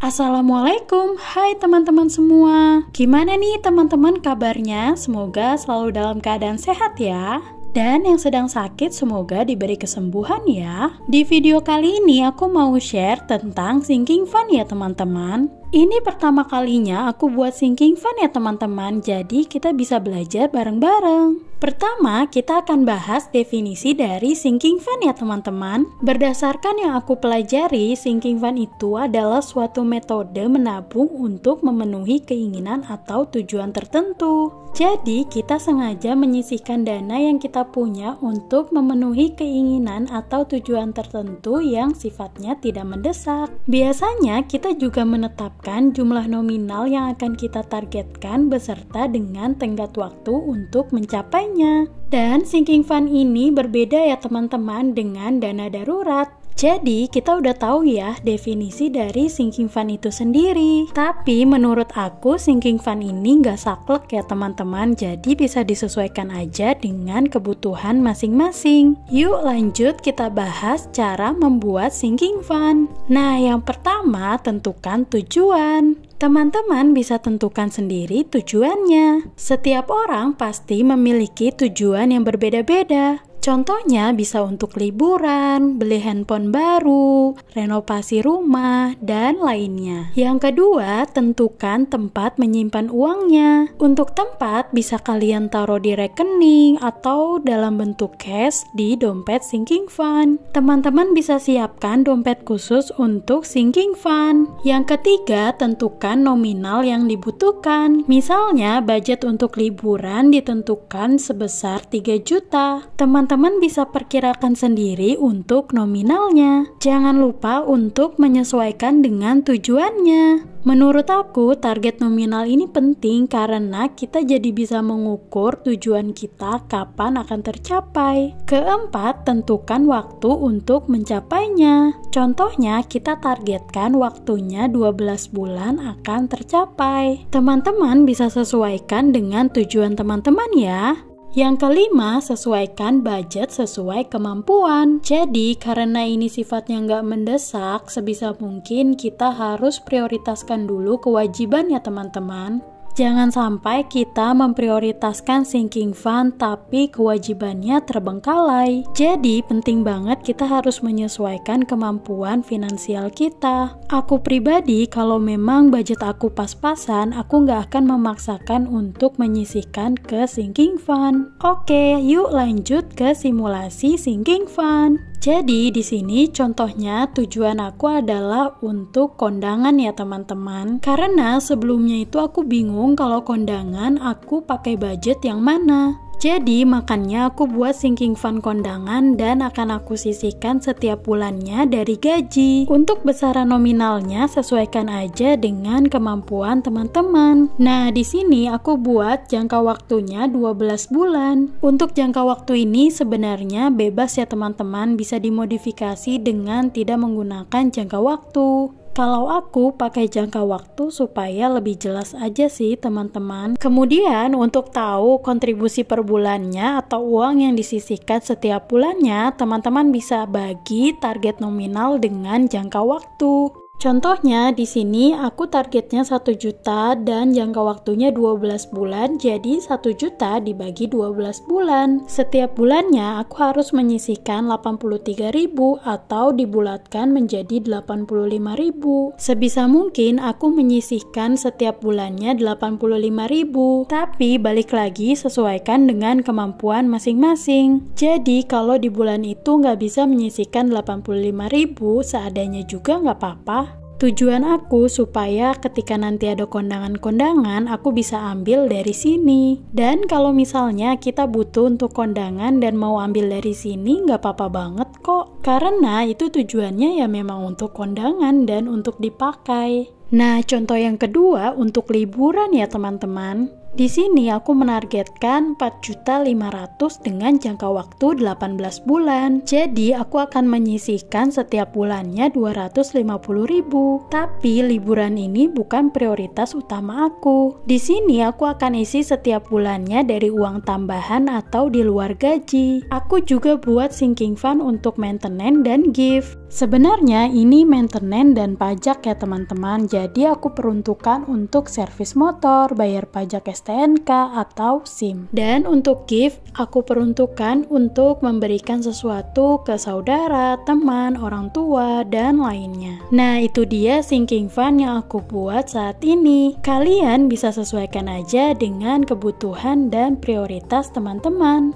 Assalamualaikum, hai teman-teman semua. Gimana nih teman-teman kabarnya? Semoga selalu dalam keadaan sehat ya. Dan yang sedang sakit semoga diberi kesembuhan ya. Di video kali ini aku mau share tentang sinking fund ya teman-teman. Ini pertama kalinya aku buat sinking fund ya teman-teman, jadi kita bisa belajar bareng-bareng. Pertama, kita akan bahas definisi dari sinking fund ya teman-teman. Berdasarkan yang aku pelajari, sinking fund itu adalah suatu metode menabung untuk memenuhi keinginan atau tujuan tertentu. Jadi, kita sengaja menyisihkan dana yang kita punya untuk memenuhi keinginan atau tujuan tertentu yang sifatnya tidak mendesak. Biasanya, kita juga menetapkan jumlah nominal yang akan kita targetkan beserta dengan tenggat waktu untuk mencapainya. Dan sinking fund ini berbeda ya teman-teman dengan dana darurat. Jadi kita udah tahu ya definisi dari sinking fund itu sendiri. Tapi menurut aku sinking fund ini nggak saklek ya teman-teman. Jadi bisa disesuaikan aja dengan kebutuhan masing-masing. Yuk lanjut kita bahas cara membuat sinking fund. Nah yang pertama tentukan tujuan. Teman-teman bisa tentukan sendiri tujuannya. Setiap orang pasti memiliki tujuan yang berbeda-beda. Contohnya bisa untuk liburan, beli handphone baru, renovasi rumah, dan lainnya. Yang kedua, tentukan tempat menyimpan uangnya. Untuk tempat bisa kalian taruh di rekening atau dalam bentuk cash di dompet sinking fund. Teman-teman bisa siapkan dompet khusus untuk sinking fund. Yang ketiga, tentukan nominal yang dibutuhkan. Misalnya, budget untuk liburan ditentukan sebesar 3 juta. Teman-teman bisa perkirakan sendiri untuk nominalnya. Jangan lupa untuk menyesuaikan dengan tujuannya. Menurut aku, target nominal ini penting karena kita jadi bisa mengukur tujuan kita kapan akan tercapai. Keempat, tentukan waktu untuk mencapainya. Contohnya, kita targetkan waktunya 12 bulan akan tercapai. Teman-teman bisa sesuaikan dengan tujuan teman-teman ya. Yang kelima, sesuaikan budget sesuai kemampuan. Jadi, karena ini sifatnya nggak mendesak, sebisa mungkin kita harus prioritaskan dulu kewajiban ya teman-teman. Jangan sampai kita memprioritaskan sinking fund tapi kewajibannya terbengkalai. Jadi penting banget kita harus menyesuaikan kemampuan finansial kita. Aku pribadi kalau memang budget aku pas-pasan, aku nggak akan memaksakan untuk menyisihkan ke sinking fund. Oke, yuk lanjut ke simulasi sinking fund. Jadi di sini contohnya tujuan aku adalah untuk kondangan ya teman-teman. Karena sebelumnya itu aku bingung kalau kondangan aku pakai budget yang mana. Jadi makanya aku buat sinking fund kondangan dan akan aku sisihkan setiap bulannya dari gaji. Untuk besaran nominalnya sesuaikan aja dengan kemampuan teman-teman. Nah di sini aku buat jangka waktunya 12 bulan. Untuk jangka waktu ini sebenarnya bebas ya teman-teman, bisa dimodifikasi dengan tidak menggunakan jangka waktu. Kalau aku pakai jangka waktu supaya lebih jelas aja sih teman-teman. Kemudian untuk tahu kontribusi per bulannya atau uang yang disisihkan setiap bulannya, teman-teman bisa bagi target nominal dengan jangka waktu. Contohnya di sini aku targetnya 1 juta dan jangka waktunya 12 bulan, jadi 1 juta dibagi 12 bulan. Setiap bulannya aku harus menyisihkan 83.000 atau dibulatkan menjadi 85.000. Sebisa mungkin aku menyisihkan setiap bulannya 85.000. Tapi balik lagi sesuaikan dengan kemampuan masing-masing. Jadi kalau di bulan itu nggak bisa menyisihkan 85.000 seadanya juga nggak apa-apa. Tujuan aku supaya ketika nanti ada kondangan-kondangan, aku bisa ambil dari sini. Dan kalau misalnya kita butuh untuk kondangan dan mau ambil dari sini, nggak apa-apa banget kok. Karena itu tujuannya ya memang untuk kondangan dan untuk dipakai. Nah, contoh yang kedua untuk liburan ya teman-teman. Di sini aku menargetkan 4.500.000 dengan jangka waktu 18 bulan. Jadi aku akan menyisihkan setiap bulannya 250.000. Tapi liburan ini bukan prioritas utama aku. Di sini aku akan isi setiap bulannya dari uang tambahan atau di luar gaji. Aku juga buat sinking fund untuk maintenance dan gift. Sebenarnya ini maintenance dan pajak ya teman-teman. Jadi aku peruntukkan untuk servis motor, bayar pajak STNK atau SIM. Dan untuk gift, aku peruntukkan untuk memberikan sesuatu ke saudara, teman, orang tua, dan lainnya. Nah, itu dia sinking fund yang aku buat saat ini. Kalian bisa sesuaikan aja dengan kebutuhan dan prioritas teman-teman.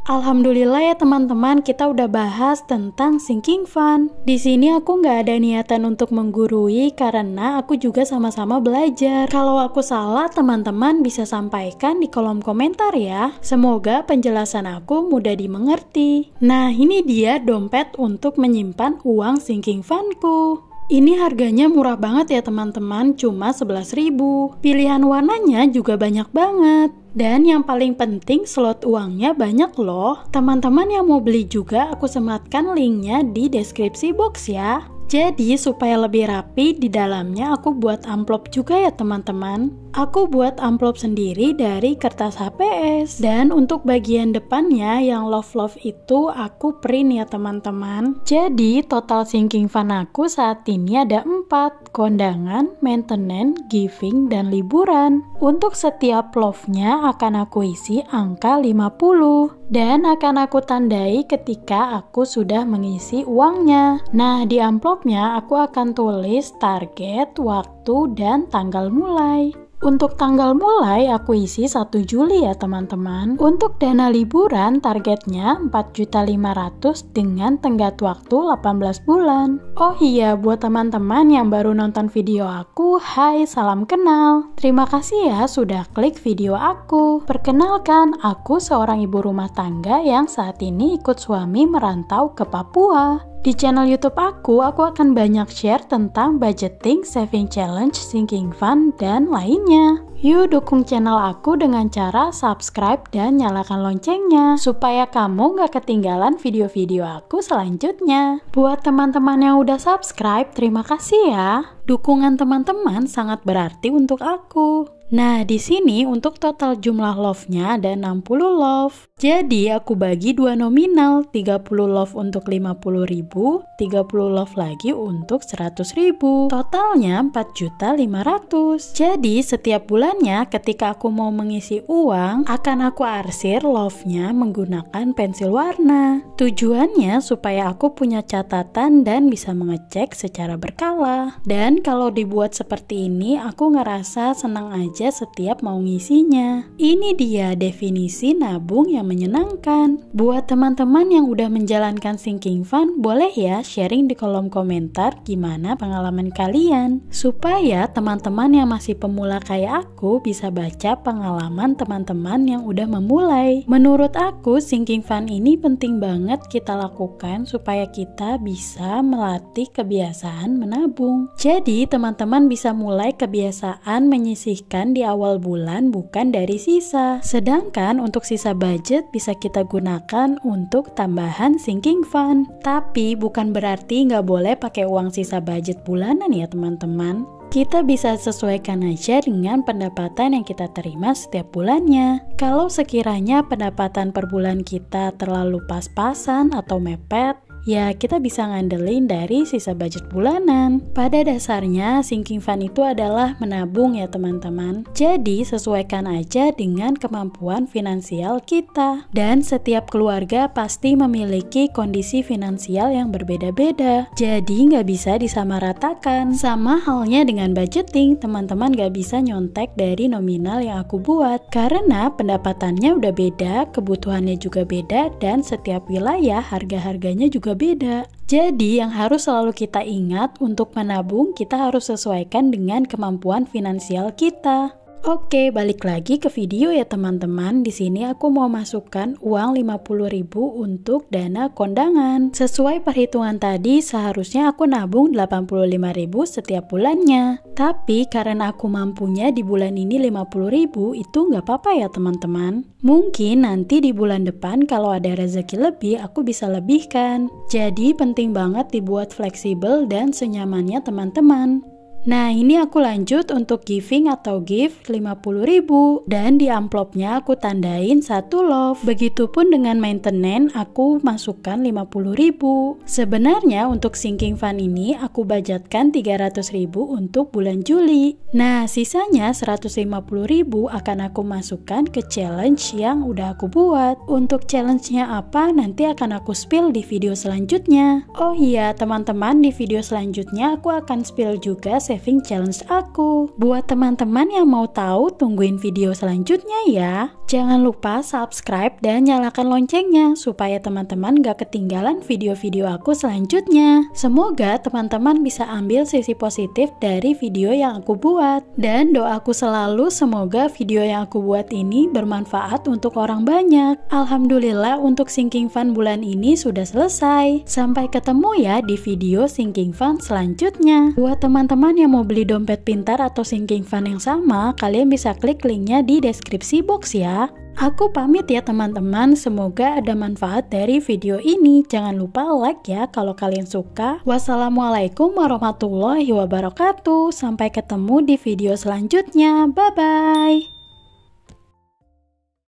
Alhamdulillah ya teman-teman, kita udah bahas tentang sinking fund. Di sini aku nggak ada niatan untuk menggurui karena aku juga sama-sama belajar. Kalau aku salah, teman-teman bisa sampaikan di kolom komentar ya. Semoga penjelasan aku mudah dimengerti. Nah, ini dia dompet untuk menyimpan uang sinking fundku. Ini harganya murah banget ya teman-teman, cuma 11.000. Pilihan warnanya juga banyak banget. Dan yang paling penting slot uangnya banyak loh. Teman-teman yang mau beli juga aku sematkan linknya di deskripsi box ya. Jadi supaya lebih rapi di dalamnya aku buat amplop juga ya teman-teman. Aku buat amplop sendiri dari kertas HPS. Dan untuk bagian depannya yang love itu aku print ya teman-teman. Jadi total sinking fund aku saat ini ada 4. Kondangan, maintenance, giving, dan liburan. Untuk setiap love-nya akan aku isi angka 50. Dan akan aku tandai ketika aku sudah mengisi uangnya. Nah, di amplopnya aku akan tulis target, waktu, dan tanggal mulai. Untuk tanggal mulai aku isi 1 Juli ya teman-teman. Untuk dana liburan targetnya 4.500.000 dengan tenggat waktu 18 bulan. Oh iya, buat teman-teman yang baru nonton video aku, hai, salam kenal. Terima kasih ya sudah klik video aku. Perkenalkan, aku seorang ibu rumah tangga yang saat ini ikut suami merantau ke Papua. Di channel YouTube aku akan banyak share tentang budgeting, saving challenge, sinking fund, dan lainnya. Yuk dukung channel aku dengan cara subscribe dan nyalakan loncengnya, supaya kamu gak ketinggalan video-video aku selanjutnya. Buat teman-teman yang udah subscribe, terima kasih ya. Dukungan teman-teman sangat berarti untuk aku. Nah, di sini untuk total jumlah love-nya ada 60 love. Jadi, aku bagi 2 nominal, 30 love untuk 50.000, 30 love lagi untuk 100.000. Totalnya 4.500.000. Jadi, setiap bulannya ketika aku mau mengisi uang, akan aku arsir love-nya menggunakan pensil warna. Tujuannya supaya aku punya catatan dan bisa mengecek secara berkala. Dan kalau dibuat seperti ini, aku ngerasa senang aja setiap mau ngisinya. Ini dia definisi nabung yang menyenangkan. Buat teman-teman yang udah menjalankan sinking fund, boleh ya sharing di kolom komentar gimana pengalaman kalian, supaya teman-teman yang masih pemula kayak aku bisa baca pengalaman teman-teman yang udah memulai. Menurut aku sinking fund ini penting banget kita lakukan supaya kita bisa melatih kebiasaan menabung. Jadi teman-teman bisa mulai kebiasaan menyisihkan di awal bulan bukan dari sisa. Sedangkan untuk sisa budget bisa kita gunakan untuk tambahan sinking fund. Tapi bukan berarti nggak boleh pakai uang sisa budget bulanan ya teman-teman. Kita bisa sesuaikan aja dengan pendapatan yang kita terima setiap bulannya. Kalau sekiranya pendapatan per bulan kita terlalu pas-pasan atau mepet, ya kita bisa ngandelin dari sisa budget bulanan. Pada dasarnya sinking fund itu adalah menabung ya teman-teman. Jadi sesuaikan aja dengan kemampuan finansial kita. Dan setiap keluarga pasti memiliki kondisi finansial yang berbeda-beda. Jadi nggak bisa disamaratakan. Sama halnya dengan budgeting, teman-teman nggak bisa nyontek dari nominal yang aku buat. Karena pendapatannya udah beda, kebutuhannya juga beda, dan setiap wilayah harga-harganya juga beda. Jadi yang harus selalu kita ingat, untuk menabung kita harus sesuaikan dengan kemampuan finansial kita. Oke, balik lagi ke video ya teman-teman. Di sini aku mau masukkan uang 50.000 untuk dana kondangan. Sesuai perhitungan tadi, seharusnya aku nabung 85.000 setiap bulannya. Tapi karena aku mampunya di bulan ini 50.000, itu nggak apa-apa ya teman-teman. Mungkin nanti di bulan depan kalau ada rezeki lebih, aku bisa lebihkan. Jadi penting banget dibuat fleksibel dan senyamannya teman-teman. Nah, ini aku lanjut untuk giving atau gift 50.000, dan di amplopnya aku tandain 1 love. Begitupun dengan maintenance, aku masukkan 50.000. Sebenarnya untuk sinking fund ini aku budgetkan 300.000 untuk bulan Juli. Nah, sisanya 150.000 akan aku masukkan ke challenge yang udah aku buat. Untuk challenge-nya apa nanti akan aku spill di video selanjutnya. Oh iya teman-teman, di video selanjutnya aku akan spill juga saving challenge aku. Buat teman-teman yang mau tahu, tungguin video selanjutnya ya. Jangan lupa subscribe dan nyalakan loncengnya supaya teman-teman gak ketinggalan video-video aku selanjutnya. Semoga teman-teman bisa ambil sisi positif dari video yang aku buat. Dan doaku selalu semoga video yang aku buat ini bermanfaat untuk orang banyak. Alhamdulillah untuk sinking fund bulan ini sudah selesai. Sampai ketemu ya di video sinking fund selanjutnya. Buat teman-teman yang mau beli dompet pintar atau sinking fund yang sama, kalian bisa klik linknya di deskripsi box ya. Aku pamit ya teman-teman, semoga ada manfaat dari video ini. Jangan lupa like ya kalau kalian suka. Wassalamualaikum warahmatullahi wabarakatuh. Sampai ketemu di video selanjutnya. Bye-bye.